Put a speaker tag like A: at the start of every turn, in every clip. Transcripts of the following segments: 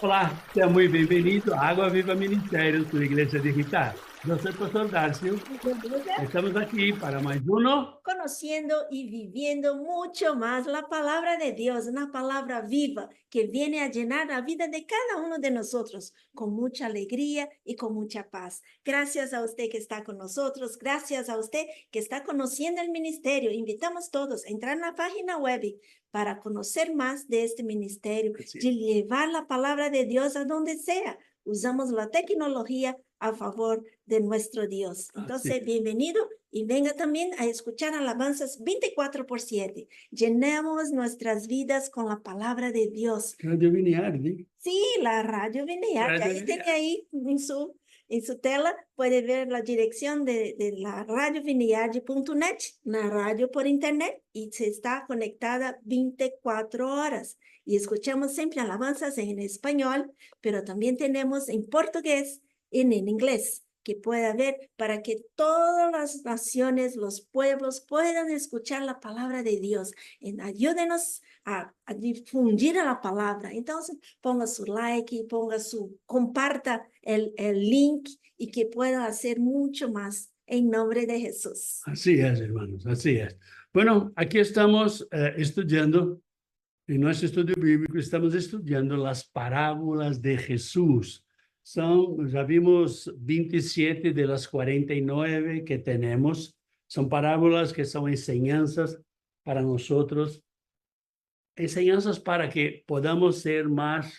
A: Olá, seja muito bem-vindo à Água Viva Ministério, sua igreja digital. Eu sou o pastor Darcio. Estamos aqui para mais
B: Conociendo y viviendo mucho más la palabra de Dios, una palabra viva que viene a llenar la vida de cada uno de nosotros con mucha alegría y con mucha paz. Gracias a usted que está con nosotros, gracias a usted que está conociendo el ministerio. Invitamos todos a entrar en la página web para conocer más de este ministerio,
A: Así
B: de
A: es.
B: llevar la palabra de Dios a donde sea. Usamos la tecnología a favor de nuestro Dios.
A: Así
B: Entonces,
A: es.
B: bienvenido y venga también a escuchar alabanzas 24 por 7. Llenemos nuestras vidas con la palabra de Dios.
A: Radio Vineyard,
B: Sí, la radio Vineyard,
A: Radio
B: ahí tiene
A: Vineyard.
B: ahí en su tela, puede ver la dirección de la radio vineyard.net, la radio por internet, y se está conectada 24 horas. Y escuchamos siempre alabanzas en español, pero también tenemos en portugués y en inglés que pueda ver para que todas las naciones, los pueblos puedan escuchar la palabra de Dios. Ayúdenos a difundir la palabra. Entonces, ponga su like, comparta el link y que pueda hacer mucho más en nombre de Jesús.
A: Así es, hermanos, así es. Bueno, aquí estamos estudiando, en nuestro estudio bíblico, estamos estudiando las parábolas de Jesús. Ya vimos 27 de las 49 que tenemos. Son parábolas que son enseñanzas para nosotros, enseñanzas para que podamos ser más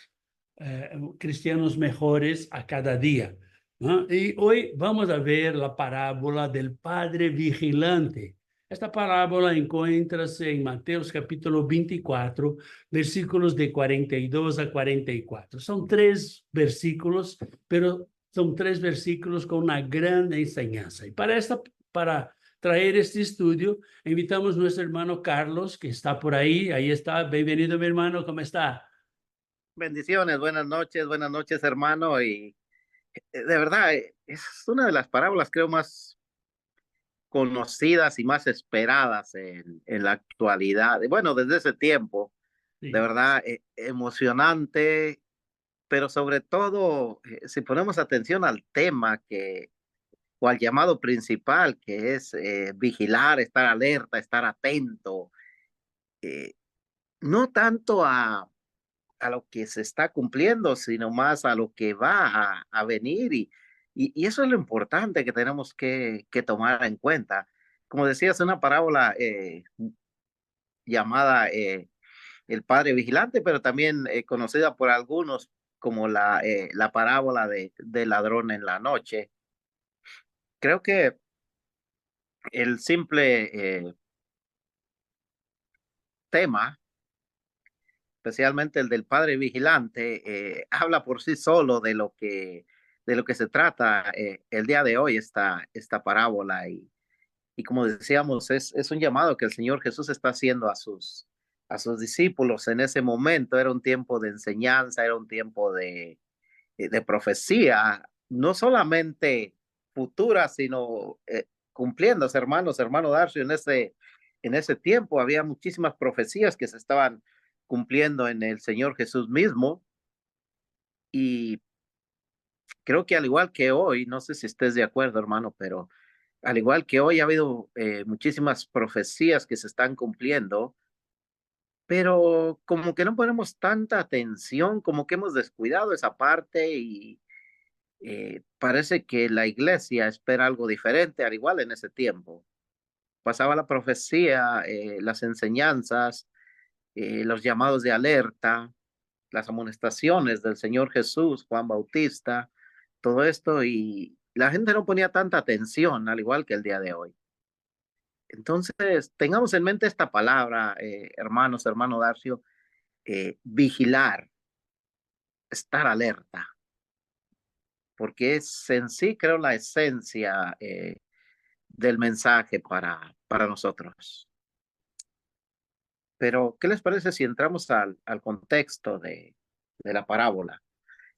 A: cristianos mejores a cada día, ¿no? Y hoy vamos a ver la parábola del Padre Vigilante. Esta parábola encuentra-se en Mateus capítulo 24, versículos de 42 a 44. Son tres versículos, pero son tres versículos con una gran enseñanza. Y para traer este estudio, invitamos a nuestro hermano Carlos, que está por ahí. Ahí está. Bienvenido, mi hermano. ¿Cómo está?
C: Bendiciones, buenas noches, hermano. Y de verdad, es una de las parábolas, creo, más conocidas y más esperadas en la actualidad. Bueno, desde ese tiempo, de
A: Sí.
C: verdad, emocionante, pero sobre todo, si ponemos atención al tema o al llamado principal, que es vigilar, estar alerta, estar atento, eh, no tanto a lo que se está cumpliendo, sino más a lo que va a venir. Y eso es lo importante que tenemos que tomar en cuenta. Como decías, una parábola llamada El Padre Vigilante, pero también conocida por algunos como la parábola del ladrón en la noche. Creo que el simple tema, especialmente el del Padre Vigilante, habla por sí solo de lo que se trata el día de hoy, esta parábola. Y como decíamos, es un llamado que el Señor Jesús está haciendo a sus discípulos en ese momento. Era un tiempo de enseñanza, era un tiempo de profecía, no solamente futura, sino cumpliéndose, hermano Darcio, en ese tiempo había muchísimas profecías que se estaban cumpliendo en el Señor Jesús mismo. Y creo que al igual que hoy, no sé si estés de acuerdo, hermano, pero al igual que hoy ha habido muchísimas profecías que se están cumpliendo, pero como que no ponemos tanta atención, como que hemos descuidado esa parte. Y parece que la iglesia espera algo diferente, al igual en ese tiempo. Pasaba la profecía, las enseñanzas, los llamados de alerta, las amonestaciones del Señor Jesús, Juan Bautista, todo esto, y la gente no ponía tanta atención, al igual que el día de hoy. Entonces, tengamos en mente esta palabra, hermano Darcio, vigilar, estar alerta, porque es en sí, creo, la esencia del mensaje para nosotros. Pero, ¿qué les parece si entramos al contexto de la parábola?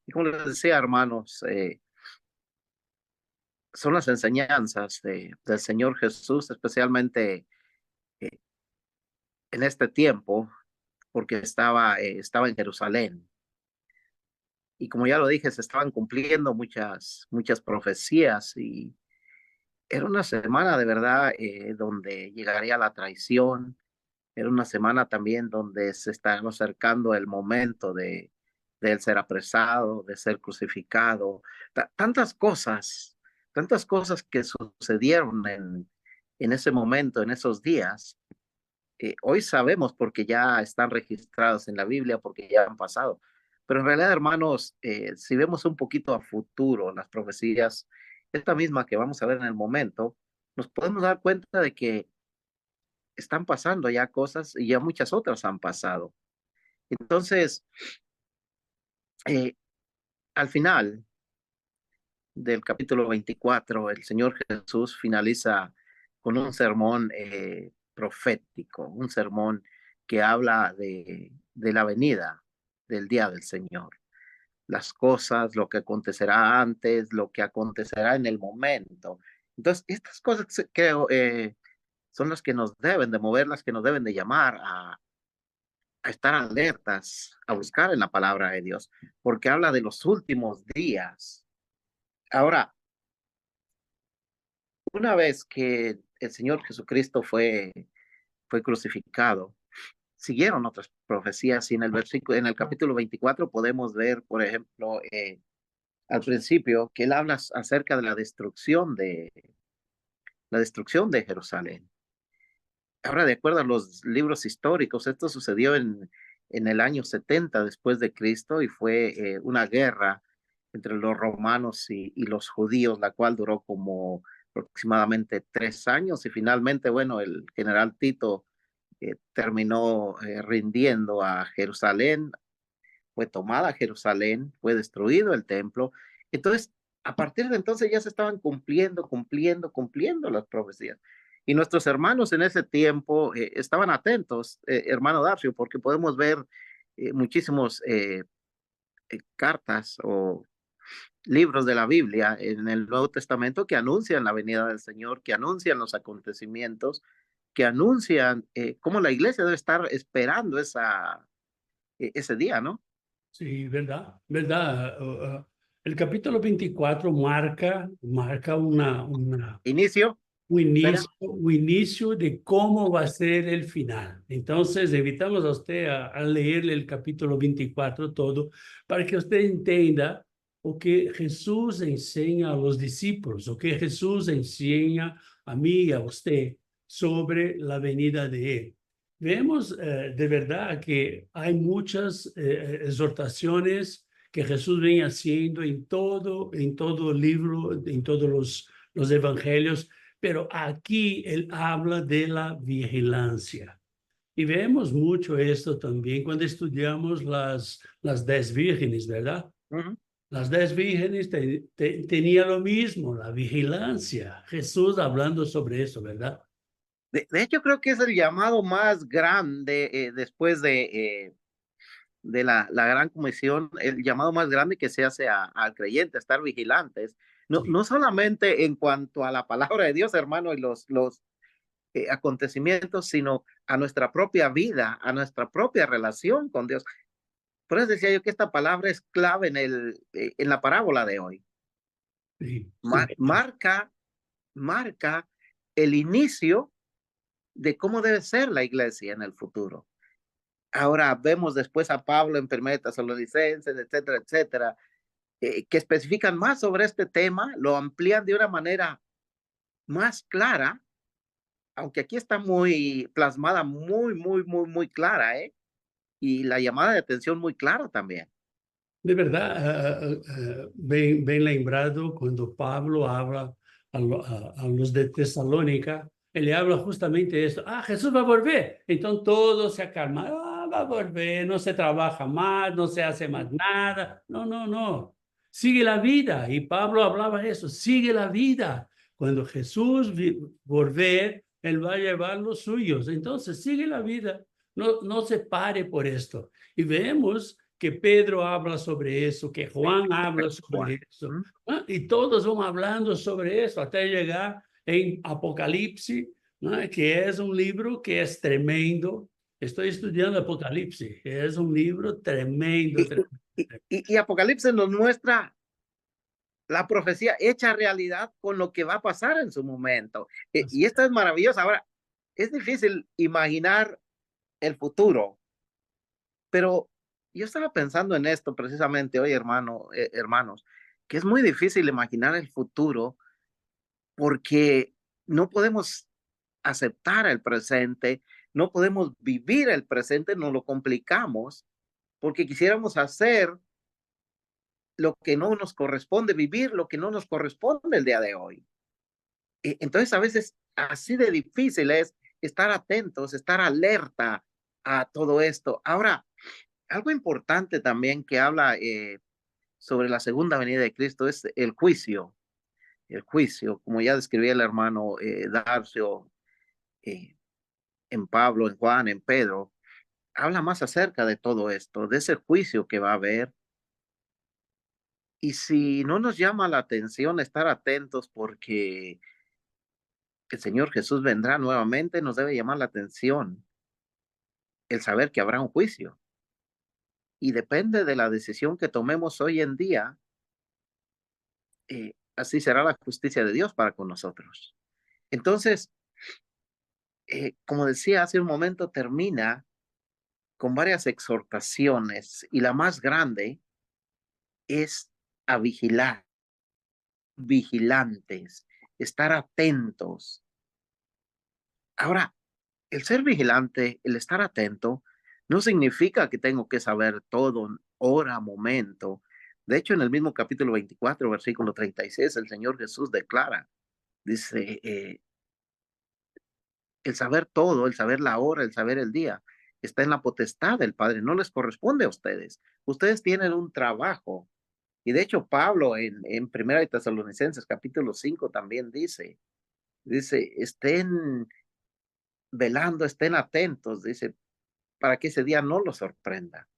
C: Y como les decía, hermanos, son las enseñanzas del Señor Jesús, especialmente eh, en este tiempo, porque estaba en Jerusalén. y como ya lo dije, se estaban cumpliendo muchas profecías y era una semana de verdad donde llegaría la traición. Era una semana también donde se estaba acercando el momento de él ser apresado, de ser crucificado. Tantas cosas que sucedieron en ese momento, en esos días. Hoy sabemos porque ya están registrados en la Biblia, porque ya han pasado. Pero en realidad, hermanos, si vemos un poquito a futuro las profecías, esta misma que vamos a ver en el momento, nos podemos dar cuenta de que están pasando ya cosas y ya muchas otras han pasado. Entonces, eh, al final del capítulo 24, el Señor Jesús finaliza con un sermón profético, un sermón que habla de la venida del día del Señor, las cosas, lo que acontecerá antes, lo que acontecerá en el momento. Entonces, estas cosas creo son las que nos deben de mover, las que nos deben de llamar a estar alertas, a buscar en la palabra de Dios, porque habla de los últimos días. Ahora, una vez que el Señor Jesucristo fue crucificado, siguieron otras profecías y en el capítulo 24 podemos ver, por ejemplo, al principio que él habla acerca de la destrucción de Jerusalén. Ahora, de acuerdo a los libros históricos, esto sucedió en el año 70 después de Cristo y fue una guerra entre los romanos y los judíos, la cual duró como aproximadamente 3 años y finalmente, bueno, el general Tito terminó rindiendo a Jerusalén, fue tomada Jerusalén, fue destruido el templo. Entonces, a partir de entonces ya se estaban cumpliendo las profecías. Y nuestros hermanos en ese tiempo estaban atentos, hermano Darcio, porque podemos ver muchísimos cartas o libros de la Biblia en el Nuevo Testamento que anuncian la venida del Señor, que anuncian los acontecimientos, que anuncian cómo la iglesia debe estar esperando ese día, ¿no?
A: Sí, verdad, verdad. El capítulo 24 marca
C: Inicio, ¿verdad?
A: un inicio de cómo va a ser el final. Entonces, invitamos a usted a leer el capítulo 24 todo para que usted entienda o que Jesús enseña a los discípulos, o que Jesús enseña a mí y a usted sobre la venida de Él. Vemos de verdad que hay muchas exhortaciones que Jesús viene haciendo en todo el libro, en todos los evangelios, pero aquí él habla de la vigilancia. Y vemos mucho esto también cuando estudiamos las 10 vírgenes, ¿verdad?
C: Uh-huh.
A: Las 10 vírgenes tenían lo mismo, la vigilancia. Jesús hablando sobre eso, ¿verdad?
C: De hecho, creo que es el llamado más grande después de la gran comisión, el llamado más grande que se hace al creyente, estar vigilantes. No,
A: Sí.
C: no solamente en cuanto a la palabra de Dios, hermano, y los acontecimientos, sino a nuestra propia vida, a nuestra propia relación con Dios. Por eso decía yo que esta palabra es clave en la parábola de hoy.
A: Sí,
C: Marca el inicio de cómo debe ser la iglesia en el futuro. Ahora vemos después a Pablo en 1 Tesalonicenses, etcétera, etcétera, que especifican más sobre este tema, lo amplían de una manera más clara, aunque aquí está muy plasmada, muy clara, ¿eh? Y la llamada de atención muy clara también.
A: de verdad, bien lembrado cuando Pablo habla a los de Tesalónica, él habla justamente de esto. Ah, Jesús va a volver. Entonces todo se acalma. Ah, va a volver, no se trabaja más, no se hace más nada. No, no, no. Sigue la vida. Y Pablo hablaba de eso. Sigue la vida. Cuando Jesús volver, él va a llevar los suyos. Entonces sigue la vida. No, no se pare por esto. Y vemos que Pedro habla sobre eso, que Juan habla sobre eso, ¿no? Y todos van hablando sobre eso hasta llegar en Apocalipsis, ¿no? Que es un libro que es tremendo. Estoy estudiando Apocalipsis, es un libro tremendo,
C: Y,
A: tremendo.
C: Y Apocalipsis nos muestra la profecía hecha realidad con lo que va a pasar en su momento. Y esto es maravilloso. Ahora, es difícil imaginar el futuro, pero yo estaba pensando en esto precisamente hoy, hermanos, que es muy difícil imaginar el futuro porque no podemos aceptar el presente, no podemos vivir el presente, nos lo complicamos porque quisiéramos hacer lo que no nos corresponde, vivir lo que no nos corresponde el día de hoy. Entonces, a veces así de difícil es estar atentos, estar alerta a todo esto. Ahora, algo importante también que habla sobre la segunda venida de Cristo es el juicio. El juicio, como ya describía el hermano Darcio eh, en Pablo, en Juan, en Pedro, habla más acerca de todo esto, de ese juicio que va a haber. Y si no nos llama la atención estar atentos porque el Señor Jesús vendrá nuevamente, nos debe llamar la atención el saber que habrá un juicio. Y depende de la decisión que tomemos hoy en día, así será la justicia de Dios para con nosotros. Entonces, como decía hace un momento, termina con varias exhortaciones y la más grande es a vigilar, vigilantes, estar atentos. Ahora, el ser vigilante, el estar atento, no significa que tengo que saber todo, hora, momento. De hecho, en el mismo capítulo 24, versículo 36, el Señor Jesús declara, dice, el saber todo, el saber la hora, el saber el día, está en la potestad del Padre, no les corresponde a ustedes. Ustedes tienen un trabajo. Y de hecho, Pablo en Primera de Tesalonicenses, capítulo 5, también dice, estén velando, estén atentos, dice, para que ese día no los sorprenda.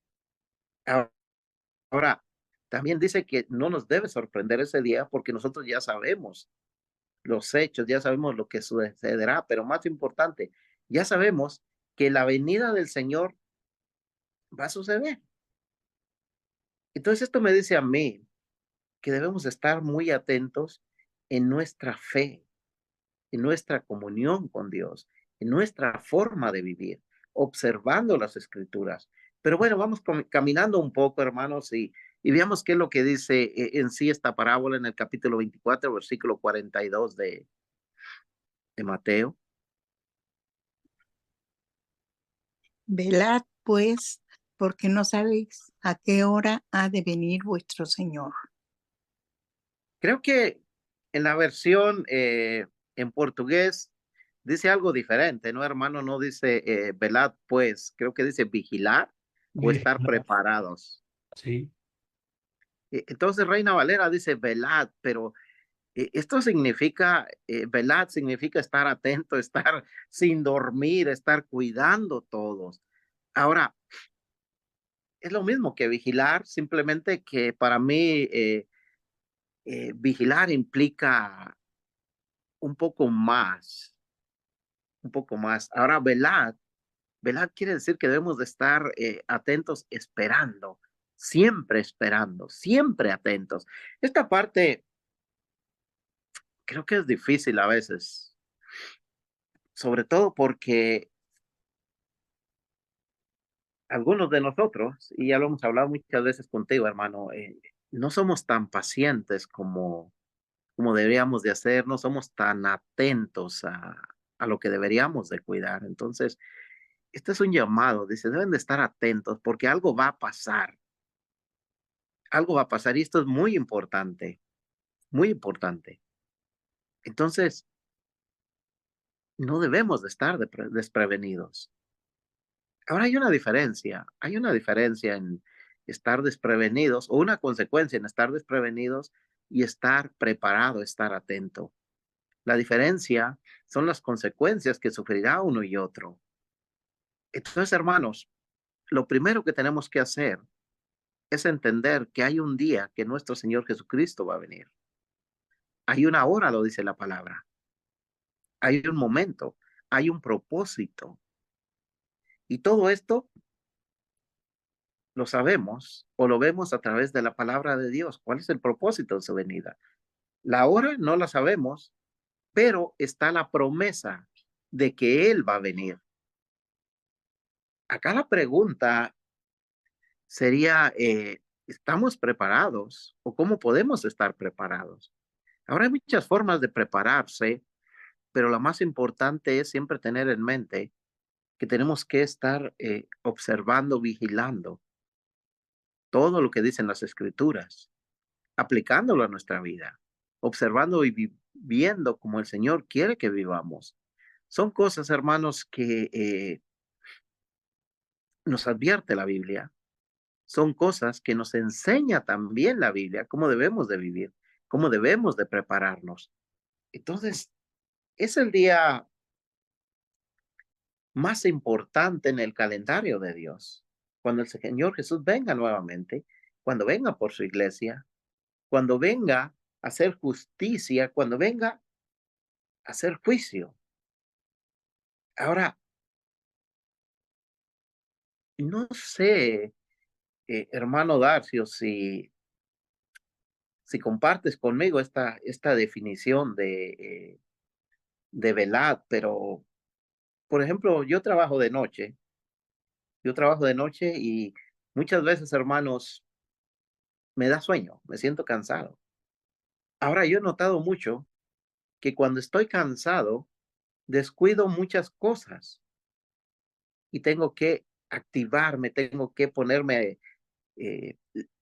C: Ahora, también dice que no nos debe sorprender ese día porque nosotros ya sabemos los hechos, ya sabemos lo que sucederá, pero más importante, ya sabemos que la venida del Señor va a suceder. Entonces esto me dice a mí que debemos estar muy atentos en nuestra fe, en nuestra comunión con Dios, en nuestra forma de vivir, observando las escrituras. Pero bueno, vamos caminando un poco, hermanos, y veamos qué es lo que dice en sí esta parábola en el capítulo 24, versículo 42 de Mateo.
D: Velad, pues, porque no sabéis a qué hora ha de venir vuestro Señor.
C: Creo que en la versión en portugués dice algo diferente, ¿no, hermano? No dice velad, pues, creo que dice vigilar o estar preparados.
A: Sí.
C: Entonces, Reina Valera dice velad, pero esto significa, velad significa estar atento, estar sin dormir, estar cuidando todos. Ahora, es lo mismo que vigilar, simplemente que para mí vigilar implica un poco más, un poco más. Ahora, velad quiere decir que debemos de estar atentos, esperando, siempre atentos. Esta parte creo que es difícil a veces, sobre todo porque algunos de nosotros, y ya lo hemos hablado muchas veces contigo, hermano, no somos tan pacientes como deberíamos de hacer, no somos tan atentos a lo que deberíamos de cuidar. Entonces, este es un llamado, dice, deben de estar atentos porque algo va a pasar y esto es muy importante, muy importante. Entonces, no debemos de estar desprevenidos. Ahora hay una diferencia en estar desprevenidos o una consecuencia en estar desprevenidos y estar preparado, estar atento. La diferencia son las consecuencias que sufrirá uno y otro. Entonces, hermanos, lo primero que tenemos que hacer es entender que hay un día que nuestro Señor Jesucristo va a venir. Hay una hora, lo dice la palabra. Hay un momento, hay un propósito. Y todo esto lo sabemos o lo vemos a través de la palabra de Dios. ¿Cuál es el propósito de su venida? La hora no la sabemos, pero está la promesa de que Él va a venir. Acá la pregunta sería, ¿estamos preparados o cómo podemos estar preparados? Ahora hay muchas formas de prepararse, pero la más importante es siempre tener en mente que tenemos que estar observando, vigilando todo lo que dicen las escrituras, aplicándolo a nuestra vida, observando y viviendo como el Señor quiere que vivamos. Son cosas, hermanos, que nos advierte la Biblia. Son cosas que nos enseña también la Biblia, cómo debemos de vivir, cómo debemos de prepararnos. Entonces, es el día más importante en el calendario de Dios. Cuando el Señor Jesús venga nuevamente, cuando venga por su iglesia, cuando venga a hacer justicia, cuando venga a hacer juicio. Ahora, no sé, hermano Darcio, si compartes conmigo esta definición de velad, pero, por ejemplo, yo trabajo de noche y muchas veces, hermanos, me da sueño, me siento cansado. Ahora, yo he notado mucho que cuando estoy cansado, descuido muchas cosas y tengo que activarme, tengo que ponerme eh,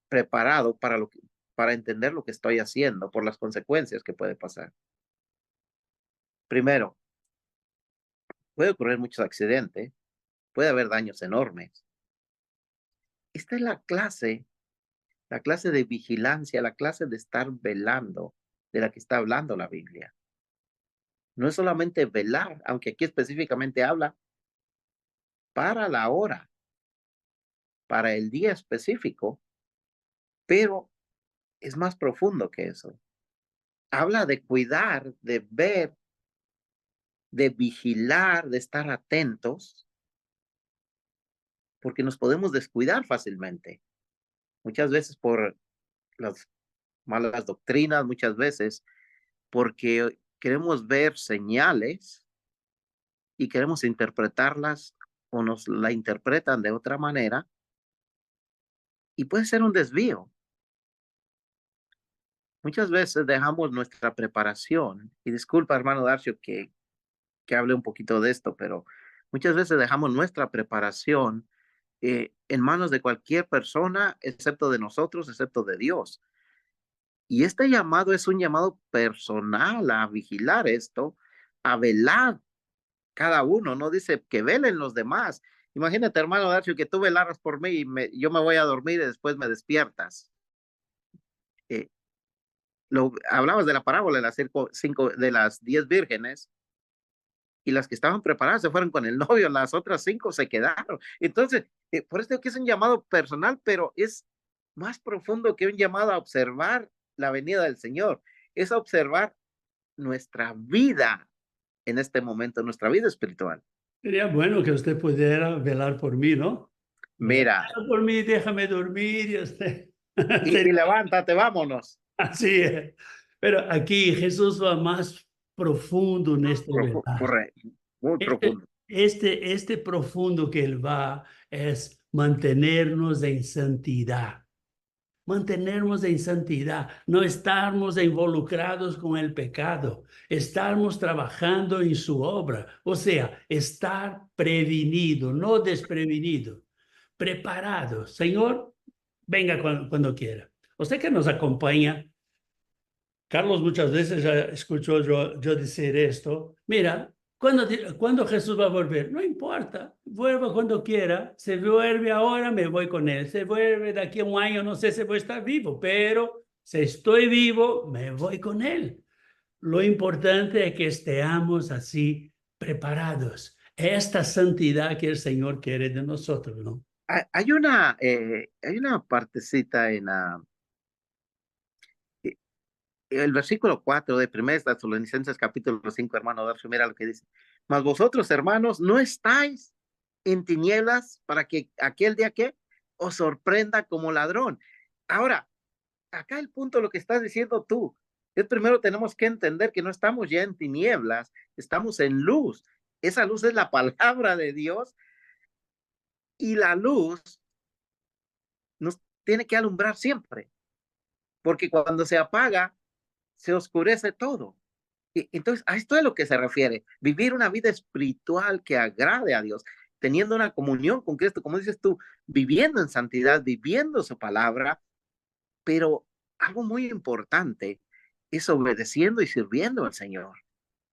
C: preparado para entender lo que estoy haciendo por las consecuencias que puede pasar. Primero, puede ocurrir muchos accidentes, puede haber daños enormes. Esta es la clase de vigilancia, la clase de estar velando de la que está hablando la Biblia. No es solamente velar, aunque aquí específicamente habla para la hora, para el día específico, pero es más profundo que eso. Habla de cuidar, de ver, de vigilar, de estar atentos, porque nos podemos descuidar fácilmente. Muchas veces por las malas doctrinas, muchas veces porque queremos ver señales y queremos interpretarlas o nos la interpretan de otra manera y puede ser un desvío. Muchas veces dejamos nuestra preparación, y disculpa, hermano Darcio, que hable un poquito de esto, pero muchas veces dejamos nuestra preparación en manos de cualquier persona, excepto de nosotros, excepto de Dios. Y este llamado es un llamado personal a vigilar esto, a velar cada uno, no dice que velen los demás. Imagínate, hermano Darcio, que tú velaras por mí y yo me voy a dormir y después me despiertas. Eh, hablabas de la parábola de de las 10 vírgenes y las que estaban preparadas se fueron con el novio, las otras 5 se quedaron. Entonces, por eso digo que es un llamado personal, pero es más profundo que un llamado a observar la venida del Señor, es a observar nuestra vida en este momento, nuestra vida espiritual.
A: Sería bueno que usted pudiera velar por mí, ¿no?
C: Mira,
A: Vela por mí, déjame dormir y usted.
C: y levántate, vámonos.
A: Así es. Pero aquí Jesús va más profundo en este velar.
C: Correcto, muy profundo.
A: Este profundo que él va es mantenernos en santidad. Mantenernos en santidad, no estarmos involucrados con el pecado, estarmos trabajando en su obra, o sea, estar prevenido, no desprevenido, preparado. Señor, venga cuando quiera. Usted que nos acompaña, Carlos muchas veces ya escuchó yo decir esto. Mira, ¿cuándo Jesús va a volver? No importa, vuelva cuando quiera. Se vuelve ahora, me voy con él. Se vuelve de aquí a un año, no sé si voy a estar vivo, pero si estoy vivo, me voy con él. Lo importante es que estemos así preparados. Esta santidad que el Señor quiere de nosotros, ¿no?
C: Hay una partecita en el versículo 4 de 1 Tesalonicenses capítulo 5, hermano Darcio, mira lo que dice. Mas vosotros, hermanos, no estáis en tinieblas para que aquel día que os sorprenda como ladrón. Ahora, acá el punto, lo que estás diciendo tú, es primero tenemos que entender que no estamos ya en tinieblas, estamos en luz. Esa luz es la palabra de Dios y la luz nos tiene que alumbrar siempre, porque cuando se apaga, se oscurece todo. Y entonces, a esto es lo que se refiere, vivir una vida espiritual que agrade a Dios, teniendo una comunión con Cristo, como dices tú, viviendo en santidad, viviendo su palabra, pero algo muy importante es obedeciendo y sirviendo al Señor.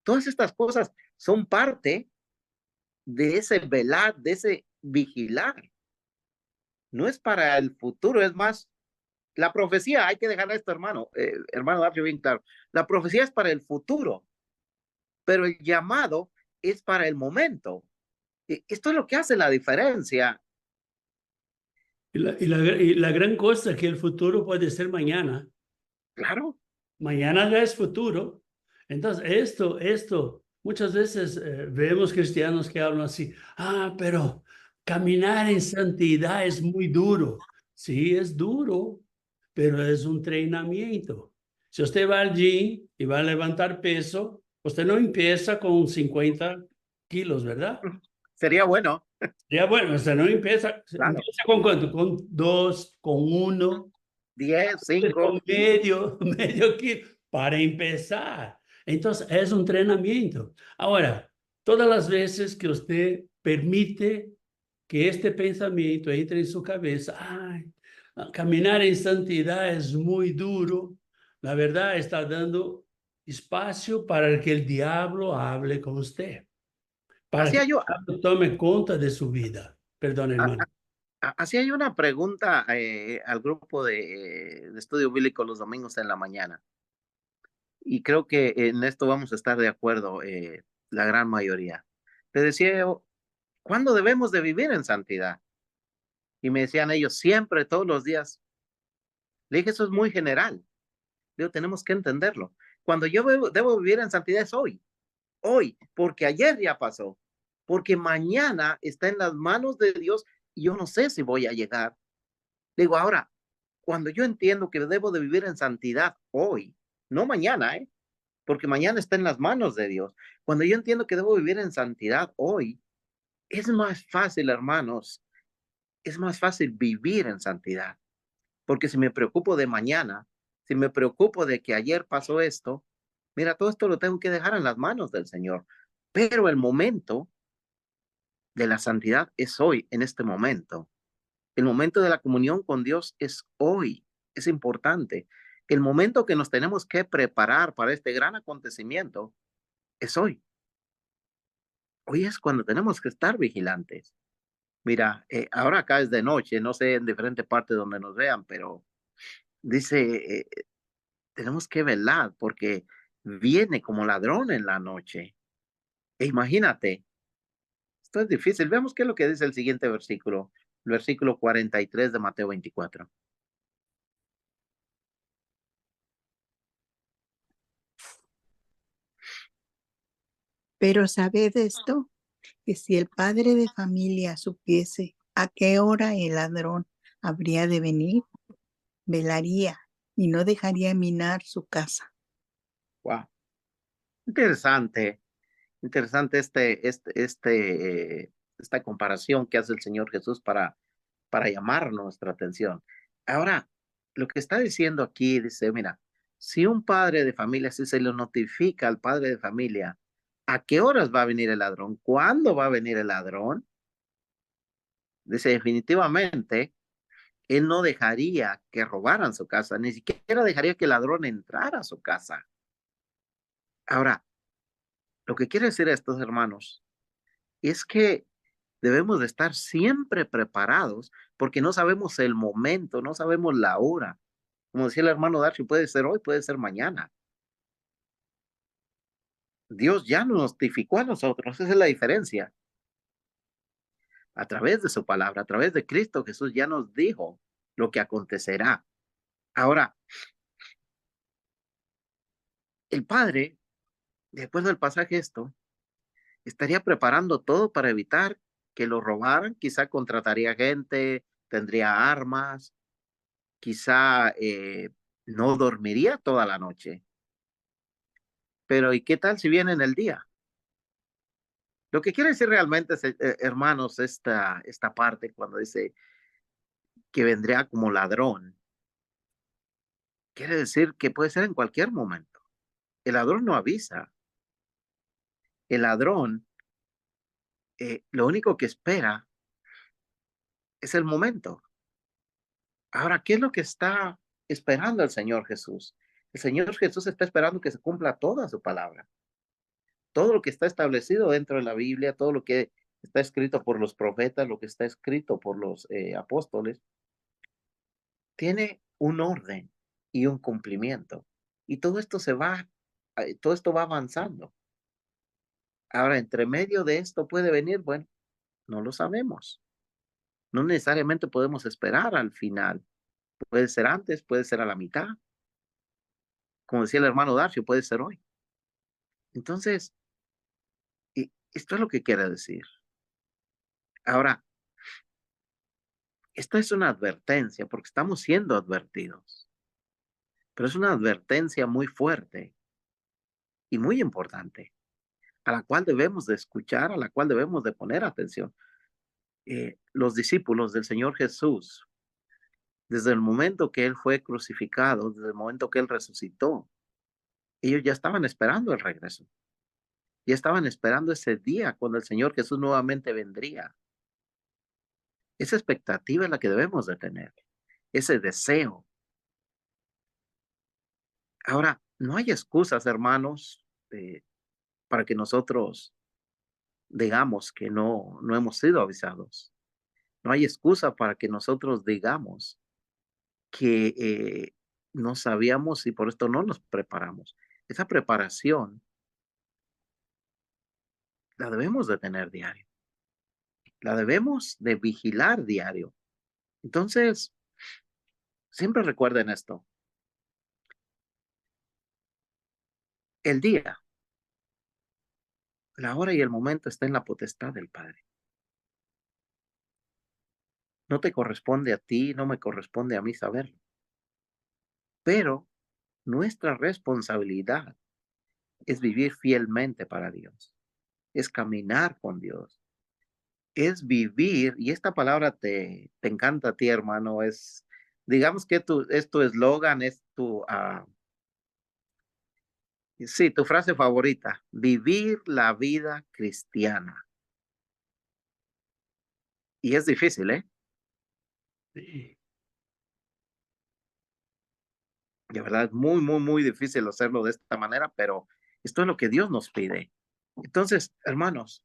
C: Todas estas cosas son parte de ese velar, de ese vigilar. No es para el futuro, es más, la profecía, hay que dejar esto, hermano Darcio, bien claro. La profecía es para el futuro, pero el llamado es para el momento. Esto es lo que hace la diferencia.
A: Y la gran cosa es que el futuro puede ser mañana.
C: Claro.
A: Mañana ya es futuro. Entonces, muchas veces vemos cristianos que hablan así, pero caminar en santidad es muy duro. Sí, es duro, pero es un entrenamiento. Si usted va al gym y va a levantar peso, usted no empieza con 50 kilos, ¿verdad?
C: Sería bueno.
A: Ya bueno, usted no empieza,
C: Claro.
A: empieza con cuánto, con 2, con 1.
C: 10, 5.
A: Medio kilo para empezar. Entonces, es un entrenamiento. Ahora, todas las veces que usted permite que este pensamiento entre en su cabeza, caminar en santidad es muy duro, la verdad está dando espacio para que el diablo hable con usted, para
C: Así
A: que
C: hay,
A: el diablo tome cuenta de su vida. Perdón, hermano.
C: así hay una pregunta al grupo de estudio bíblico los domingos en la mañana. Y creo que en esto vamos a estar de acuerdo la gran mayoría. Te decía yo, ¿cuándo debemos de vivir en santidad? Y me decían ellos, siempre, todos los días. Le dije, eso es muy general. Digo, tenemos que entenderlo. Cuando yo debo vivir en santidad es hoy, porque ayer ya pasó, porque mañana está en las manos de Dios y yo no sé si voy a llegar. Digo, ahora, cuando yo entiendo que debo de vivir en santidad hoy, no mañana, porque mañana está en las manos de Dios. Cuando yo entiendo que debo vivir en santidad hoy, es más fácil, hermanos, es más fácil vivir en santidad. Porque si me preocupo de mañana, si me preocupo de que ayer pasó esto, mira, todo esto lo tengo que dejar en las manos del Señor. Pero el momento de la santidad es hoy, en este momento. El momento de la comunión con Dios es hoy, es importante. El momento que nos tenemos que preparar para este gran acontecimiento es hoy. Hoy es cuando tenemos que estar vigilantes. Mira, ahora acá es de noche, no sé en diferentes partes donde nos vean, pero dice, tenemos que velar porque viene como ladrón en la noche. E imagínate, esto es difícil. Veamos qué es lo que dice el siguiente versículo, el versículo 43 de Mateo 24.
D: Pero sabed esto, que si el padre de familia supiese a qué hora el ladrón habría de venir, velaría y no dejaría minar su casa.
C: Wow, interesante, interesante esta comparación que hace el Señor Jesús para llamar nuestra atención. Ahora, lo que está diciendo aquí, dice, mira, si un padre de familia, si se le notifica al padre de familia, ¿a qué horas va a venir el ladrón? ¿Cuándo va a venir el ladrón? Dice, definitivamente, él no dejaría que robaran su casa, ni siquiera dejaría que el ladrón entrara a su casa. Ahora, lo que quiere decir estos hermanos es que debemos de estar siempre preparados porque no sabemos el momento, no sabemos la hora. Como decía el hermano Darcy, puede ser hoy, puede ser mañana. Dios ya nos notificó a nosotros, esa es la diferencia. A través de su palabra, a través de Cristo Jesús ya nos dijo lo que acontecerá. Ahora, el Padre, de acuerdo al pasaje esto, estaría preparando todo para evitar que lo robaran, quizá contrataría gente, tendría armas, quizá no dormiría toda la noche. Pero ¿y qué tal si viene en el día? Lo que quiere decir realmente, hermanos, esta parte cuando dice que vendría como ladrón, quiere decir que puede ser en cualquier momento. El ladrón no avisa. El ladrón lo único que espera es el momento. Ahora, ¿qué es lo que está esperando el Señor Jesús? El Señor Jesús está esperando que se cumpla toda su palabra. Todo lo que está establecido dentro de la Biblia, todo lo que está escrito por los profetas, lo que está escrito por los apóstoles, tiene un orden y un cumplimiento. Y todo esto todo esto va avanzando. Ahora, entre medio de esto puede venir, bueno, no lo sabemos. No necesariamente podemos esperar al final. Puede ser antes, puede ser a la mitad. Como decía el hermano Darcio, puede ser hoy. Entonces, esto es lo que quiere decir. Ahora, esta es una advertencia porque estamos siendo advertidos, pero es una advertencia muy fuerte y muy importante, a la cual debemos de escuchar, a la cual debemos de poner atención. Los discípulos del Señor Jesús, desde el momento que Él fue crucificado, desde el momento que Él resucitó, ellos ya estaban esperando el regreso. Ya estaban esperando ese día cuando el Señor Jesús nuevamente vendría. Esa expectativa es la que debemos de tener, ese deseo. Ahora, no hay excusas, hermanos, para que nosotros digamos que no hemos sido avisados. No hay excusa para que nosotros digamos que no sabíamos y por esto no nos preparamos. Esa preparación la debemos de tener diario. La debemos de vigilar diario. Entonces, siempre recuerden esto. El día, la hora y el momento está en la potestad del Padre. No te corresponde a ti, no me corresponde a mí saberlo. Pero nuestra responsabilidad es vivir fielmente para Dios, es caminar con Dios, es vivir, y esta palabra te encanta a ti, hermano, digamos que es tu eslogan, es sí, tu frase favorita, vivir la vida cristiana. Y es difícil, ¿eh?
A: Sí.
C: De verdad, es muy, muy, muy difícil hacerlo de esta manera, pero esto es lo que Dios nos pide. Entonces, hermanos,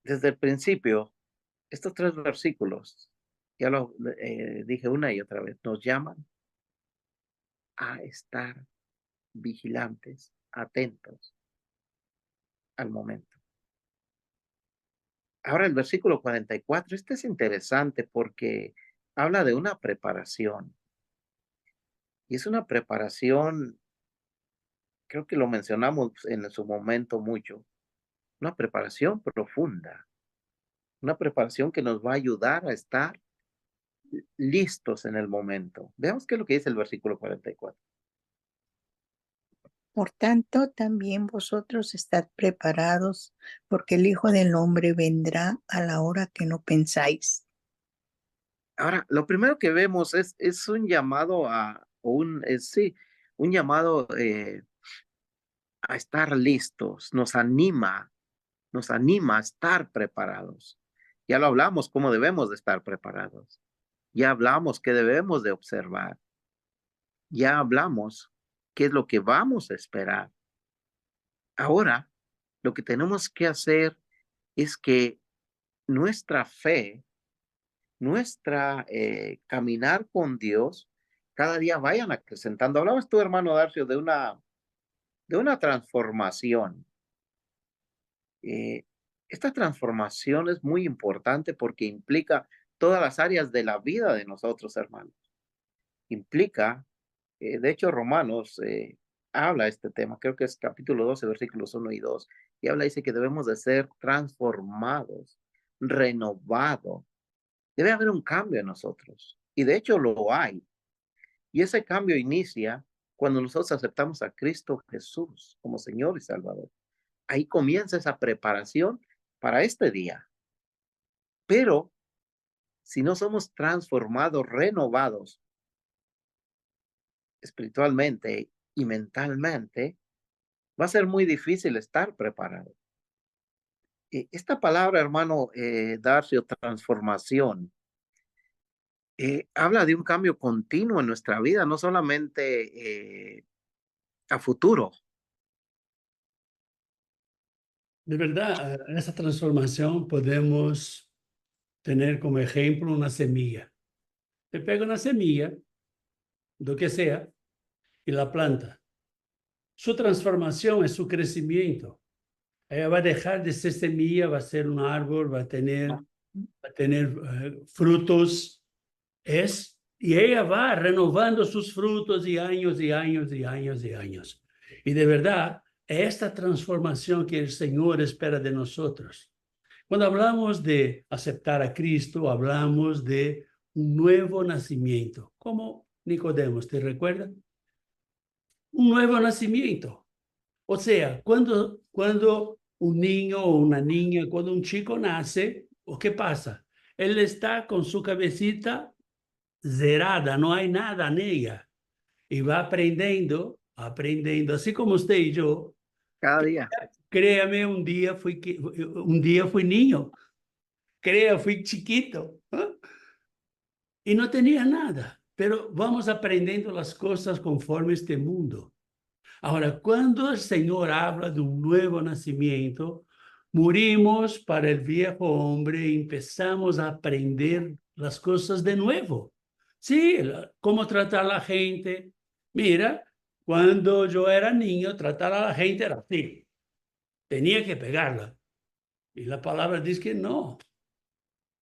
C: desde el principio, estos 3 versículos, ya lo dije una y otra vez, nos llaman a estar vigilantes, atentos al momento. Ahora el versículo 44, este es interesante porque habla de una preparación. Y es una preparación, creo que lo mencionamos en su momento mucho, una preparación profunda, una preparación que nos va a ayudar a estar listos en el momento. Veamos qué es lo que dice el versículo 44.
D: Por tanto, también vosotros estad preparados, porque el Hijo del Hombre vendrá a la hora que no pensáis.
C: Ahora, lo primero que vemos es un llamado sí, un llamado a estar listos, nos anima a estar preparados. Ya lo hablamos, cómo debemos de estar preparados. Ya hablamos que debemos de observar. Ya hablamos qué es lo que vamos a esperar. Ahora, lo que tenemos que hacer es que nuestra fe, nuestra caminar con Dios, cada día vayan acrecentando. Hablabas tú, hermano Darcio, de una transformación. Esta transformación es muy importante porque implica todas las áreas de la vida de nosotros, hermanos. Implica, de hecho, Romanos habla este tema, creo que es capítulo 12, versículos 1 y 2, y dice que debemos de ser transformados, renovados Debe haber un cambio en nosotros. Y de hecho lo hay. Y ese cambio inicia cuando nosotros aceptamos a Cristo Jesús como Señor y Salvador. Ahí comienza esa preparación para este día. Pero si no somos transformados, renovados espiritualmente y mentalmente, va a ser muy difícil estar preparado. Esta palabra, hermano, Darcio, transformación, habla de un cambio continuo en nuestra vida, no solamente a futuro.
A: De verdad, esa transformación podemos tener como ejemplo una semilla. Te pega una semilla, lo que sea, y la planta. Su transformación es su crecimiento. Ella va a dejar de ser semilla, va a ser un árbol, va a tener frutos. Y ella va renovando sus frutos y años y años y años y años. Y de verdad, esta transformación que el Señor espera de nosotros. Cuando hablamos de aceptar a Cristo, hablamos de un nuevo nacimiento. Como Nicodemo, ¿te recuerda? Un nuevo nacimiento. O sea, cuando un niño o una niña, cuando un chico nace, ¿o qué pasa? Él está con su cabecita zerada, no hay nada en ella. Y va aprendiendo, así como usted y yo.
C: Cada día.
A: Créame, un día fui niño. Fui chiquito. ¿Eh? Y no tenía nada. Pero vamos aprendiendo las cosas conforme este mundo. Ahora, cuando el Señor habla de un nuevo nacimiento, morimos para el viejo hombre y empezamos a aprender las cosas de nuevo. Sí, cómo tratar a la gente. Mira, cuando yo era niño, tratar a la gente era así. Tenía que pegarla. Y la palabra dice que no.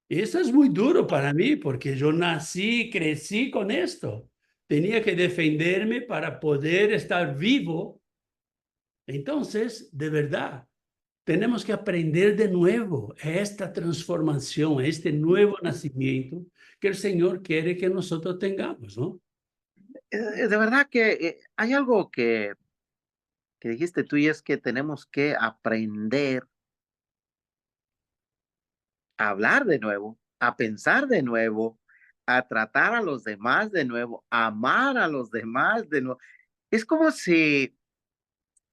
A: Y eso es muy duro para mí porque yo nací, crecí con esto. Tenía que defenderme para poder estar vivo. Entonces, de verdad, tenemos que aprender de nuevo esta transformación, este nuevo nacimiento que el Señor quiere que nosotros tengamos, ¿no?
C: De verdad que hay algo que dijiste tú y es que tenemos que aprender a hablar de nuevo, a pensar de nuevo, a tratar a los demás de nuevo, a amar a los demás de nuevo. Es como si,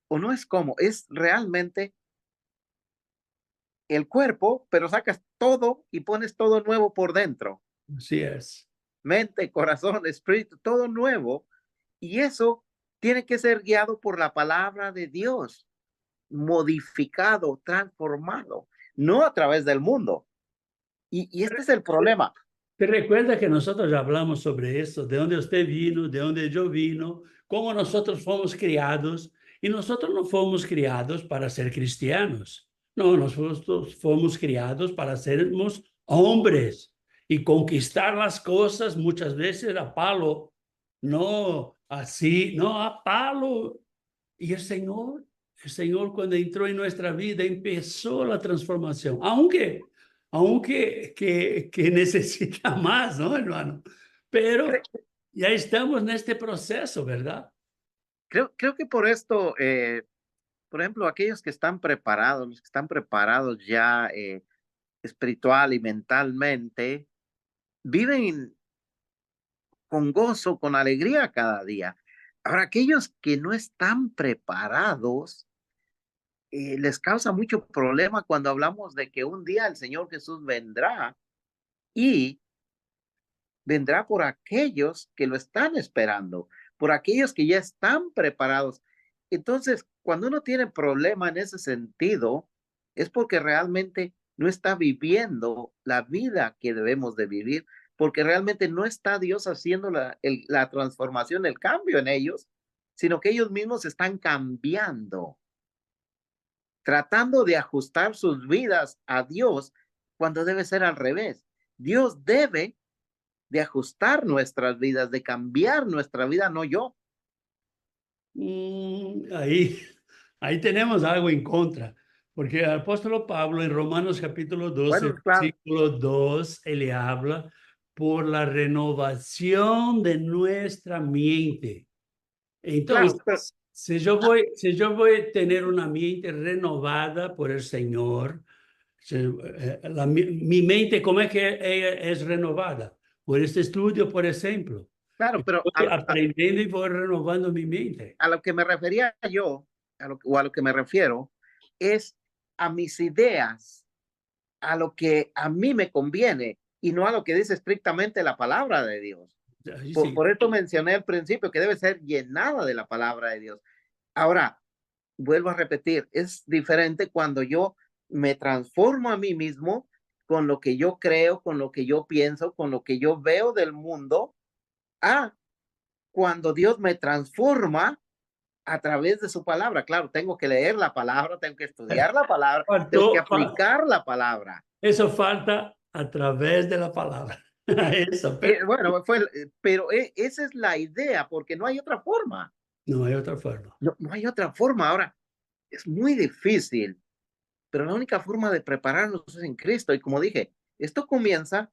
C: o no es como, es realmente el cuerpo, pero sacas todo y pones todo nuevo por dentro.
A: Así es.
C: Mente, corazón, espíritu, todo nuevo. Y eso tiene que ser guiado por la palabra de Dios, modificado, transformado, no a través del mundo. Y este es el problema.
A: ¿Te recuerda que nosotros ya hablamos sobre eso? De dónde usted vino, de dónde yo vino, cómo nosotros fuimos criados. Y nosotros no fuimos criados para ser cristianos. No, nosotros fuimos criados para sermos hombres y conquistar las cosas muchas veces a palo. No así, no a palo. Y el Señor cuando entró en nuestra vida empezó la transformación. Aunque que necesita más, ¿no, hermano? Pero ya estamos en este proceso, ¿verdad?
C: Creo que por esto, por ejemplo, aquellos que están preparados, los que están preparados ya espiritual y mentalmente, viven con gozo, con alegría cada día. Ahora, aquellos que no están preparados, les causa mucho problema cuando hablamos de que un día el Señor Jesús vendrá y vendrá por aquellos que lo están esperando, por aquellos que ya están preparados. Entonces, cuando uno tiene problema en ese sentido, es porque realmente no está viviendo la vida que debemos de vivir, porque realmente no está Dios haciendo la transformación, el cambio en ellos, sino que ellos mismos están cambiando, tratando de ajustar sus vidas a Dios cuando debe ser al revés. Dios debe de ajustar nuestras vidas, de cambiar nuestra vida, no yo.
A: Ahí tenemos algo en contra, Porque el apóstol Pablo en Romanos capítulo 12,
C: Bueno, claro,
A: versículo 2, él habla por la renovación de nuestra mente.
C: claro, pero
A: Entonces, si yo voy a tener una mente renovada por el Señor, mi mente, ¿cómo es que ella es renovada? Por este estudio, por ejemplo.
C: claro, pero
A: Voy aprendiendo y voy renovando mi mente.
C: a lo que me refería yo, o a lo que me refiero, es a mis ideas, a lo que a mí me conviene y no a lo que dice estrictamente la palabra de Dios.
A: Sí,
C: Por esto mencioné al principio que debe ser llenada de la palabra de Dios. Ahora, vuelvo a repetir, es diferente cuando yo me transformo a mí mismo con lo que yo creo, con lo que yo pienso, con lo que yo veo del mundo, a cuando Dios me transforma a través de su palabra. Claro, tengo que leer la palabra, tengo que estudiar la palabra, tengo que aplicar la palabra.
A: Eso falta a través de la palabra. Eso, pero
C: Bueno, pero esa es la idea, porque no hay otra forma.
A: no hay otra forma.
C: No hay otra forma. Ahora, es muy difícil, pero la única forma de prepararnos es en Cristo. Y como dije, esto comienza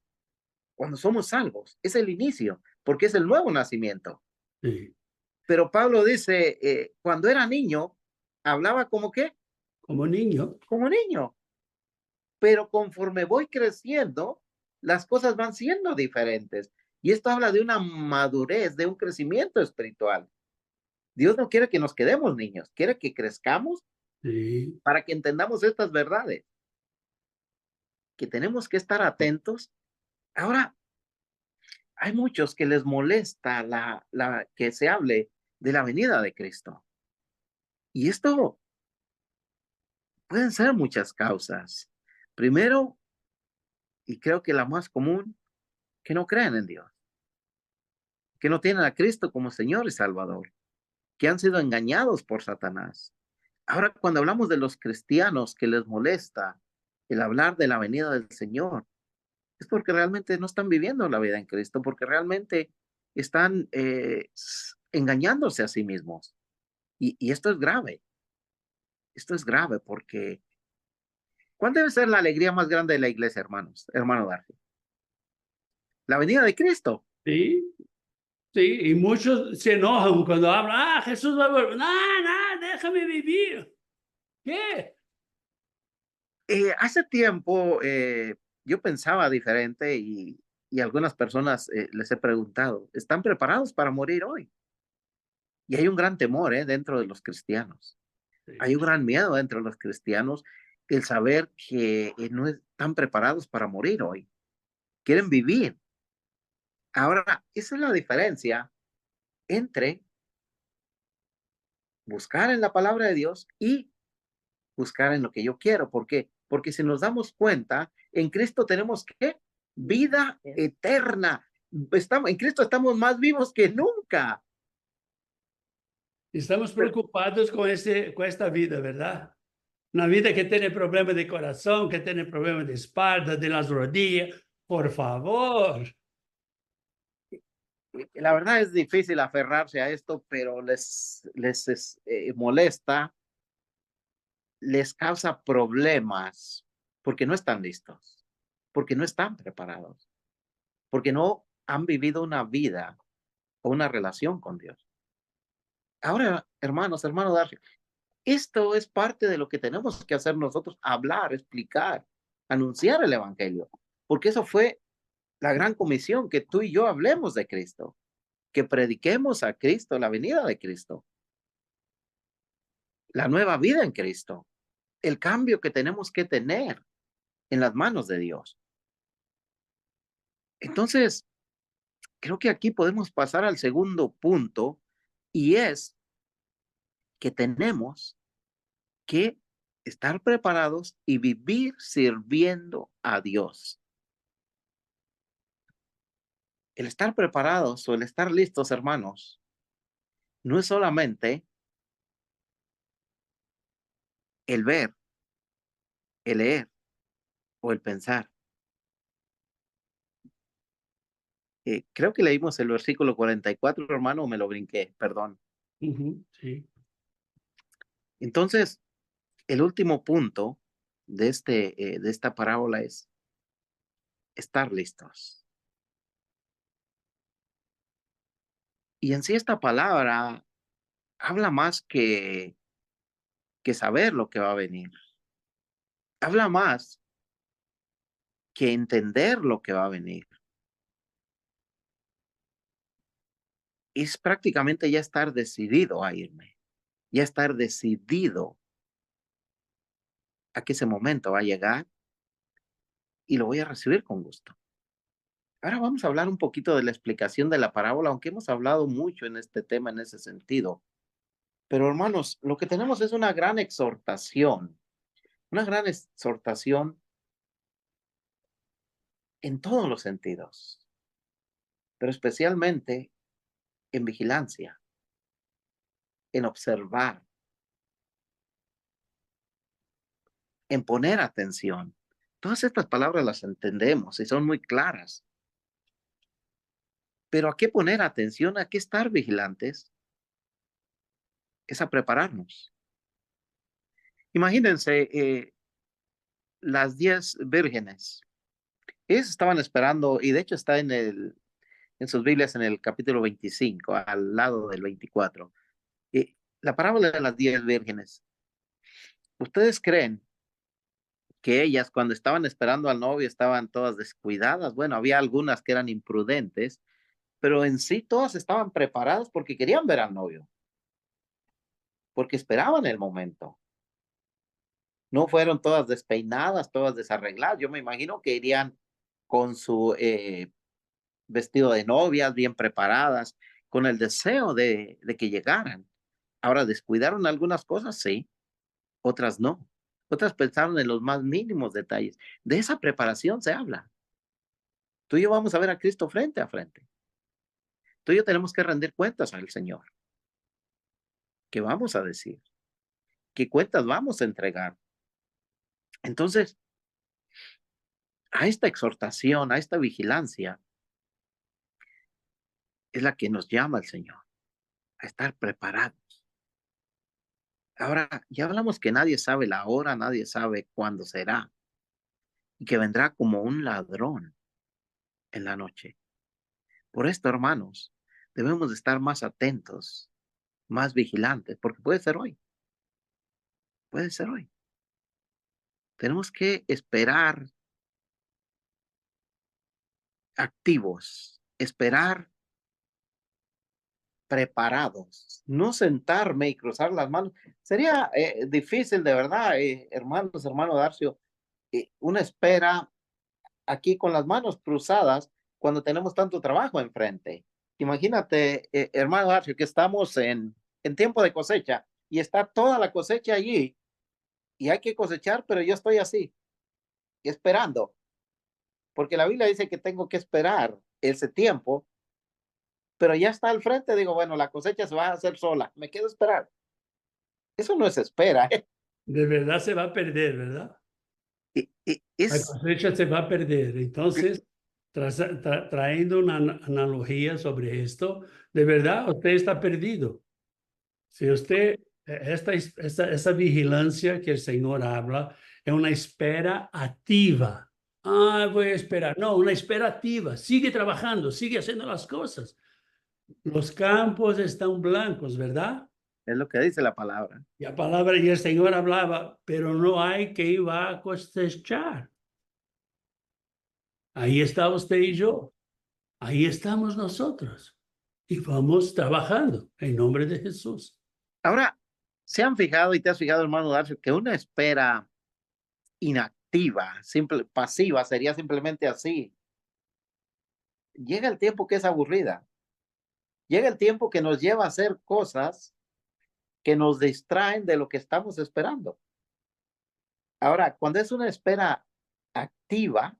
C: cuando somos salvos. Es el inicio, porque es el nuevo nacimiento.
A: Sí.
C: Pero Pablo dice, cuando era niño, hablaba como qué,
A: Como niño.
C: como niño. Pero conforme voy creciendo, las cosas van siendo diferentes. Y esto habla de una madurez, de un crecimiento espiritual. Dios no quiere que nos quedemos niños, quiere que crezcamos
A: Sí.
C: para que entendamos estas verdades, que tenemos que estar atentos. Ahora, hay muchos que les molesta que se hable de la venida de Cristo. Y esto pueden ser muchas causas. Primero, y creo que la más común, que no creen en Dios, que no tienen a Cristo como Señor y Salvador, que han sido engañados por Satanás. Ahora, cuando hablamos de los cristianos que les molesta el hablar de la venida del Señor, es porque realmente no están viviendo la vida en Cristo, porque realmente están engañándose a sí mismos. Y esto es grave. Esto es grave porque ¿cuál debe ser la alegría más grande de la iglesia, hermanos? Hermano Darcy. La venida de Cristo.
A: Sí. Sí, y muchos se enojan cuando hablan, Jesús va a volver. No, no, déjame vivir. ¿Qué?
C: Hace tiempo yo pensaba diferente y algunas personas les he preguntado, ¿están preparados para morir hoy? Y hay un gran temor dentro de los cristianos.
A: Sí.
C: Hay un gran miedo dentro de los cristianos el saber que no están preparados para morir hoy. Quieren vivir. Ahora, esa es la diferencia entre buscar en la palabra de Dios y buscar en lo que yo quiero. ¿Por qué? Porque si nos damos cuenta, en Cristo tenemos que vida eterna. En Cristo estamos más vivos que nunca.
A: Estamos preocupados con esta vida, ¿verdad? Una vida que tiene problemas de corazón, que tiene problemas de espalda, de las rodillas. Por favor.
C: La verdad es difícil aferrarse a esto, pero les molesta, les causa problemas porque no están listos, porque no están preparados, porque no han vivido una vida o una relación con Dios. Ahora, hermano Darcy, esto es parte de lo que tenemos que hacer nosotros, hablar, explicar, anunciar el evangelio, porque eso fue la gran comisión, que tú y yo hablemos de Cristo, que prediquemos a Cristo, la venida de Cristo, la nueva vida en Cristo, el cambio que tenemos que tener en las manos de Dios. Entonces, creo que aquí podemos pasar al segundo punto y es que tenemos que estar preparados y vivir sirviendo a Dios. El estar preparados o el estar listos, hermanos, no es solamente el ver, el leer o el pensar. Creo que leímos el versículo 44, hermano, o me lo brinqué, perdón.
A: Sí.
C: Entonces, el último punto de esta parábola es estar listos. Y en sí esta palabra habla más que saber lo que va a venir. Habla más que entender lo que va a venir. Es prácticamente ya estar decidido a irme, ya estar decidido a que ese momento va a llegar y lo voy a recibir con gusto. Ahora vamos a hablar un poquito de la explicación de la parábola, aunque hemos hablado mucho en este tema en ese sentido. Pero hermanos, lo que tenemos es una gran exhortación en todos los sentidos, pero especialmente en vigilancia, en observar, en poner atención. Todas estas palabras las entendemos y son muy claras. Pero ¿a qué poner atención? ¿A qué estar vigilantes? Es a prepararnos. Imagínense las 10 vírgenes. Ellos estaban esperando, y de hecho está en sus Biblias en el capítulo 25, al lado del 24. La parábola de las 10 vírgenes. ¿Ustedes creen que ellas cuando estaban esperando al novio estaban todas descuidadas? Bueno, había algunas que eran imprudentes, pero en sí todas estaban preparadas porque querían ver al novio, porque esperaban el momento. No fueron todas despeinadas, todas desarregladas. Yo me imagino que irían con su vestido de novias, bien preparadas, con el deseo de que llegaran. Ahora, ¿descuidaron algunas cosas? Sí, otras no. Otras pensaron en los más mínimos detalles. De esa preparación se habla. Tú y yo vamos a ver a Cristo frente a frente. Tú y yo tenemos que rendir cuentas al Señor. ¿Qué vamos a decir? ¿Qué cuentas vamos a entregar? Entonces, a esta exhortación, a esta vigilancia, es la que nos llama el Señor, a estar preparados. Ahora, ya hablamos que nadie sabe la hora, nadie sabe cuándo será, y que vendrá como un ladrón en la noche. Por esto, hermanos, debemos de estar más atentos, más vigilantes, porque puede ser hoy. Puede ser hoy. Tenemos que esperar activos, esperar preparados, no sentarme y cruzar las manos. Sería difícil, de verdad, hermano Darcio, una espera aquí con las manos cruzadas cuando tenemos tanto trabajo enfrente. Imagínate, hermano Darcio, que estamos en tiempo de cosecha y está toda la cosecha allí y hay que cosechar, pero yo estoy así, esperando, porque la Biblia dice que tengo que esperar ese tiempo, pero ya está al frente, digo, bueno, la cosecha se va a hacer sola, me quedo a esperar. Eso no es espera, ¿eh?
A: De verdad se va a perder, ¿verdad? La cosecha se va a perder. Entonces, trayendo una analogía sobre esto, de verdad usted está perdido. Si usted, esa vigilancia que el Señor habla, es una espera activa. Ah, voy a esperar. No, una espera activa. Sigue trabajando, sigue haciendo las cosas. Los campos están blancos, ¿verdad?
C: Es lo que dice la palabra.
A: Y la palabra, y el Señor hablaba, pero no hay que ir a cosechar. Ahí está usted y yo. Ahí estamos nosotros. Y vamos trabajando en nombre de Jesús.
C: Ahora, ¿se han fijado y te has fijado, hermano Darcio, que una espera inactiva, pasiva, sería simplemente así? Llega el tiempo que es aburrida. Llega el tiempo que nos lleva a hacer cosas que nos distraen de lo que estamos esperando. Ahora, cuando es una espera activa,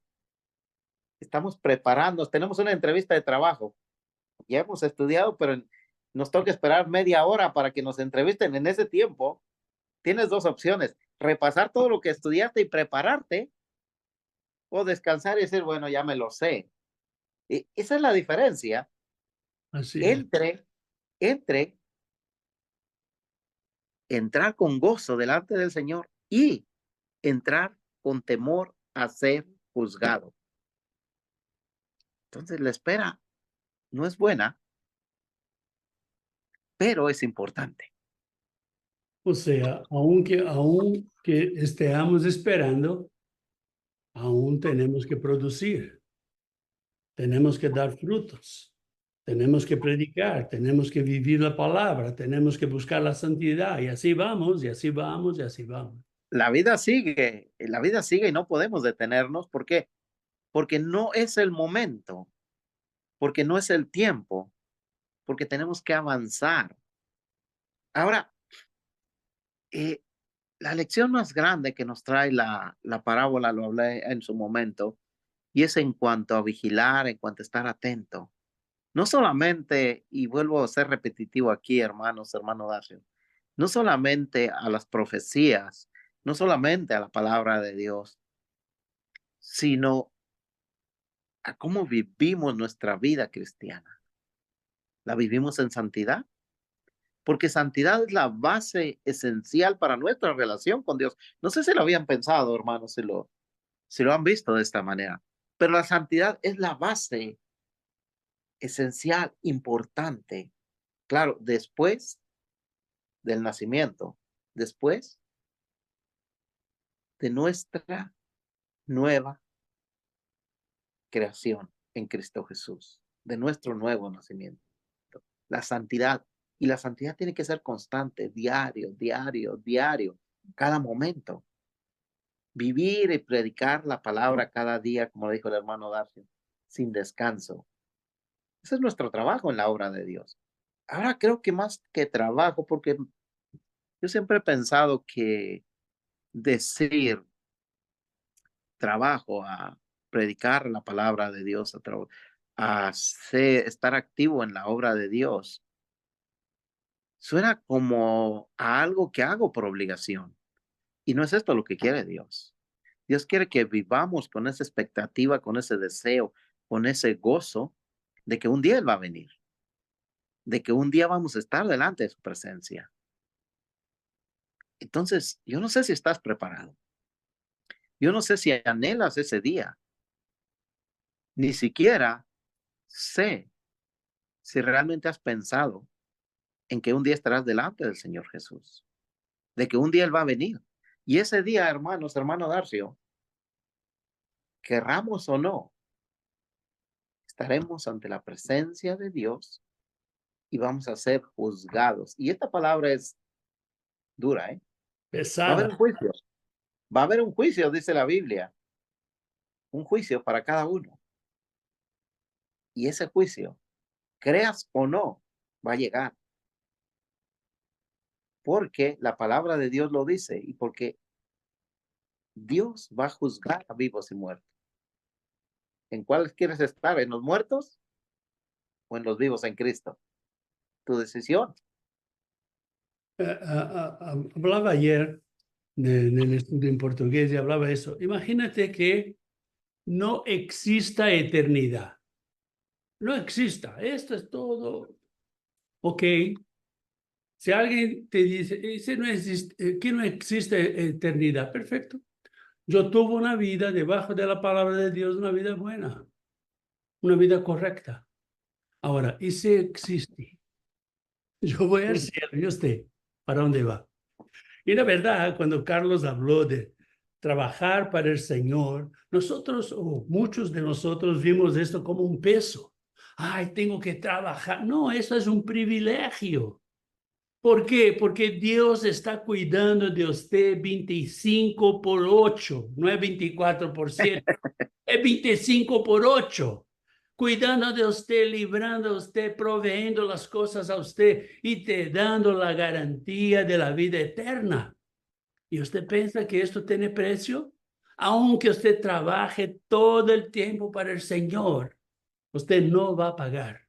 C: estamos preparándonos, tenemos una entrevista de trabajo, ya hemos estudiado, pero nos toca esperar media hora para que nos entrevisten. En ese tiempo, tienes dos opciones: repasar todo lo que estudiaste y prepararte, o descansar y decir, bueno, ya me lo sé. Esa es la diferencia
A: Así es.
C: entre entrar con gozo delante del Señor y entrar con temor a ser juzgado. Entonces la espera no es buena, pero es importante.
A: O sea, aunque estemos esperando, aún tenemos que producir, tenemos que dar frutos, tenemos que predicar, tenemos que vivir la palabra, tenemos que buscar la santidad, y así vamos, y así vamos, y así vamos.
C: La vida sigue y no podemos detenernos. ¿Por qué? Porque no es el momento, porque no es el tiempo, porque tenemos que avanzar. Ahora, eh, la lección más grande que nos trae la parábola, lo hablé en su momento, y es en cuanto a vigilar, en cuanto a estar atento. No solamente, y vuelvo a ser repetitivo aquí, hermano Dacio, no solamente a las profecías, no solamente a la palabra de Dios, sino a cómo vivimos nuestra vida cristiana. ¿La vivimos en santidad? Porque santidad es la base esencial para nuestra relación con Dios. No sé si lo habían pensado, hermanos, si lo han visto de esta manera, pero la santidad es la base esencial, importante. Claro, después del nacimiento, después de nuestra nueva creación en Cristo Jesús, de nuestro nuevo nacimiento. La santidad. Y la santidad tiene que ser constante, diario, diario, diario, cada momento. Vivir y predicar la palabra cada día, como dijo el hermano Darcio, sin descanso. Ese es nuestro trabajo en la obra de Dios. Ahora creo que más que trabajo, porque yo siempre he pensado que decir trabajo a predicar la palabra de Dios, a estar activo en la obra de Dios, suena como a algo que hago por obligación. Y no es esto lo que quiere Dios. Dios quiere que vivamos con esa expectativa, con ese deseo, con ese gozo de que un día Él va a venir, de que un día vamos a estar delante de su presencia. Entonces, yo no sé si estás preparado. Yo no sé si anhelas ese día. Ni siquiera sé si realmente has pensado en que un día estarás delante del Señor Jesús, de que un día Él va a venir. Y ese día, hermano Darcio, querramos o no, estaremos ante la presencia de Dios y vamos a ser juzgados. Y esta palabra es dura, ¿eh? Va a haber
A: Pesada.
C: un juicio. Va a haber un juicio, dice la Biblia. Un juicio para cada uno. Y ese juicio, creas o no, va a llegar. Porque la palabra de Dios lo dice y porque Dios va a juzgar a vivos y muertos. ¿En cuáles quieres estar? ¿En los muertos o en los vivos en Cristo? Tu decisión.
A: Hablaba ayer en el estudio en portugués y hablaba eso. Imagínate que no exista eternidad. No exista. Esto es todo. Ok. Si alguien te dice no existe, que no existe eternidad, perfecto. Yo tuve una vida debajo de la palabra de Dios, una vida buena, una vida correcta. Ahora, ¿y si existe? Yo voy al cielo, ¿y usted? ¿Para dónde va? Y la verdad, cuando Carlos habló de trabajar para el Señor, nosotros, o muchos de nosotros, vimos esto como un peso. Ay, tengo que trabajar. No, eso es un privilegio. ¿Por qué? Porque Dios está cuidando de usted 25/8, no es 24/7, es 25/8. Cuidando de usted, librando a usted, proveyendo las cosas a usted y te dando la garantía de la vida eterna. ¿Y usted piensa que esto tiene precio? Aunque usted trabaje todo el tiempo para el Señor, usted no va a pagar,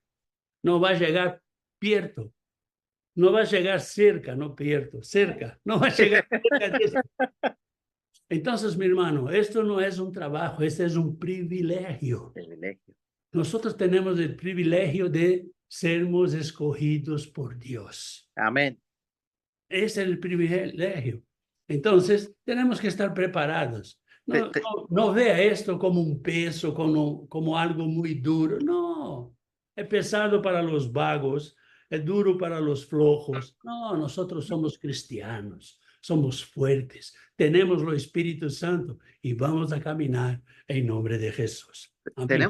A: no va a llegar, pierdo. No va a llegar cerca, no pierdo, cerca, no va a llegar cerca de eso. Entonces, mi hermano, esto no es un trabajo, este es un privilegio.
C: Privilegio.
A: Nosotros tenemos el privilegio de sermos escogidos por Dios.
C: Amén.
A: Ese es el privilegio. Entonces, tenemos que estar preparados. No vea esto como un peso, como algo muy duro. No, es pesado para los vagos, es duro para los flojos. No, nosotros somos cristianos, somos fuertes, tenemos el Espíritu Santo y vamos a caminar en nombre de Jesús. Amén.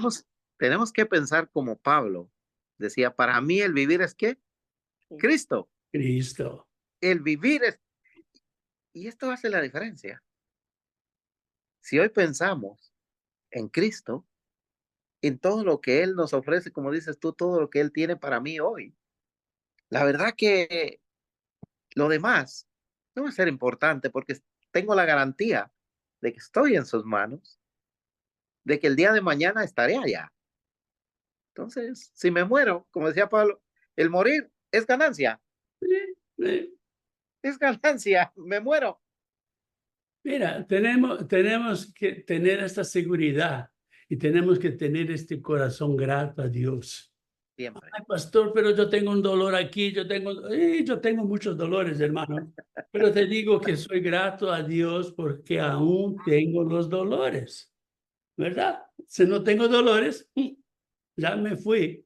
C: Tenemos que pensar como Pablo decía, para mí el vivir es ¿qué? Cristo.
A: Cristo.
C: El vivir es... Y esto hace la diferencia. Si hoy pensamos en Cristo, en todo lo que Él nos ofrece, como dices tú, todo lo que Él tiene para mí hoy, la verdad que lo demás no va a ser importante porque tengo la garantía de que estoy en sus manos, de que el día de mañana estaré allá. Entonces, si me muero, como decía Pablo, el morir es ganancia. Es ganancia, me muero.
A: Mira, tenemos que tener esta seguridad y tenemos que tener este corazón grato a Dios.
C: Siempre.
A: Ay, pastor, pero yo tengo un dolor aquí, yo tengo muchos dolores, hermano, pero te digo que soy grato a Dios porque aún tengo los dolores, ¿verdad? Si no tengo dolores, ya me fui.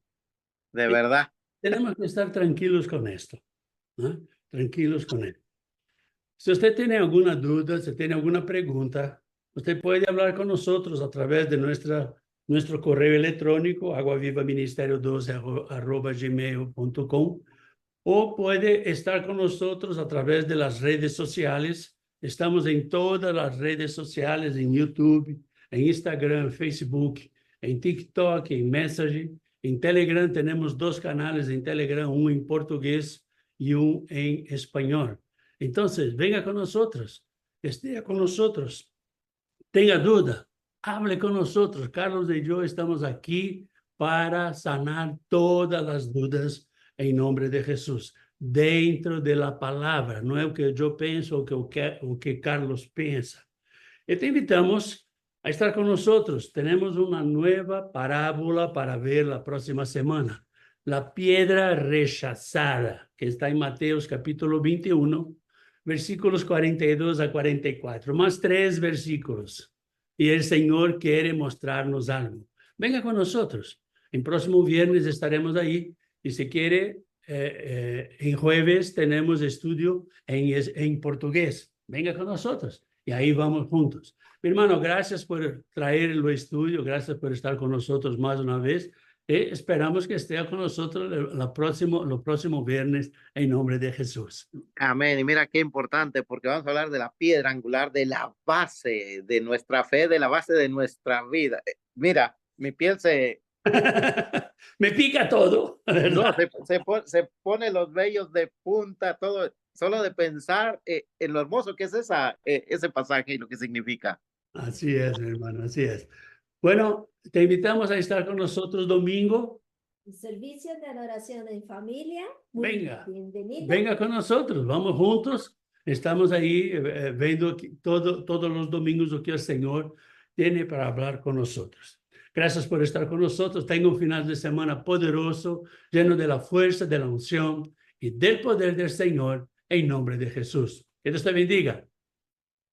C: De verdad.
A: Tenemos que estar tranquilos con esto, ¿no? Tranquilos con esto. Si usted tiene alguna duda, si tiene alguna pregunta, usted puede hablar con nosotros a través de nuestro correo electrónico, aguavivaministerio2@gmail.com, o puede estar con nosotros a través de las redes sociales. Estamos en todas las redes sociales, en YouTube, en Instagram, Facebook, en TikTok, en Messenger. En Telegram tenemos 2 canales en Telegram, uno en portugués y uno en español. Entonces, venga con nosotros, esté con nosotros, tenga duda, hable con nosotros. Carlos y yo estamos aquí para sanar todas las dudas en nombre de Jesús, dentro de la palabra, no es lo que yo pienso o que Carlos piensa. Y te invitamos a estar con nosotros. Tenemos una nueva parábola para ver la próxima semana. La piedra rechazada, que está en Mateos capítulo 21, versículos 42 a 44, más 3 versículos. Y el Señor quiere mostrarnos algo. Venga con nosotros. El próximo viernes estaremos ahí. Y si quiere, en jueves tenemos estudio en portugués. Venga con nosotros. Y ahí vamos juntos. Mi hermano, gracias por traer el estudio. Gracias por estar con nosotros más una vez. Esperamos que esté con nosotros los próximos viernes en nombre de Jesús.
C: Amén. Y mira qué importante, porque vamos a hablar de la piedra angular, de la base de nuestra fe, de la base de nuestra vida. Mira, mi piel
A: me pica todo.
C: No, se pone los vellos de punta, todo, solo de pensar en lo hermoso que es ese pasaje y lo que significa.
A: Así es, mi hermano, así es. Bueno, te invitamos a estar con nosotros domingo.
B: Servicio de adoración en familia.
A: Venga,
B: Bienvenido.
A: venga con nosotros, vamos juntos. Estamos ahí viendo todos los domingos lo que el Señor tiene para hablar con nosotros. Gracias por estar con nosotros. Tenga un final de semana poderoso, lleno de la fuerza, de la unción y del poder del Señor en nombre de Jesús. Que Dios te bendiga.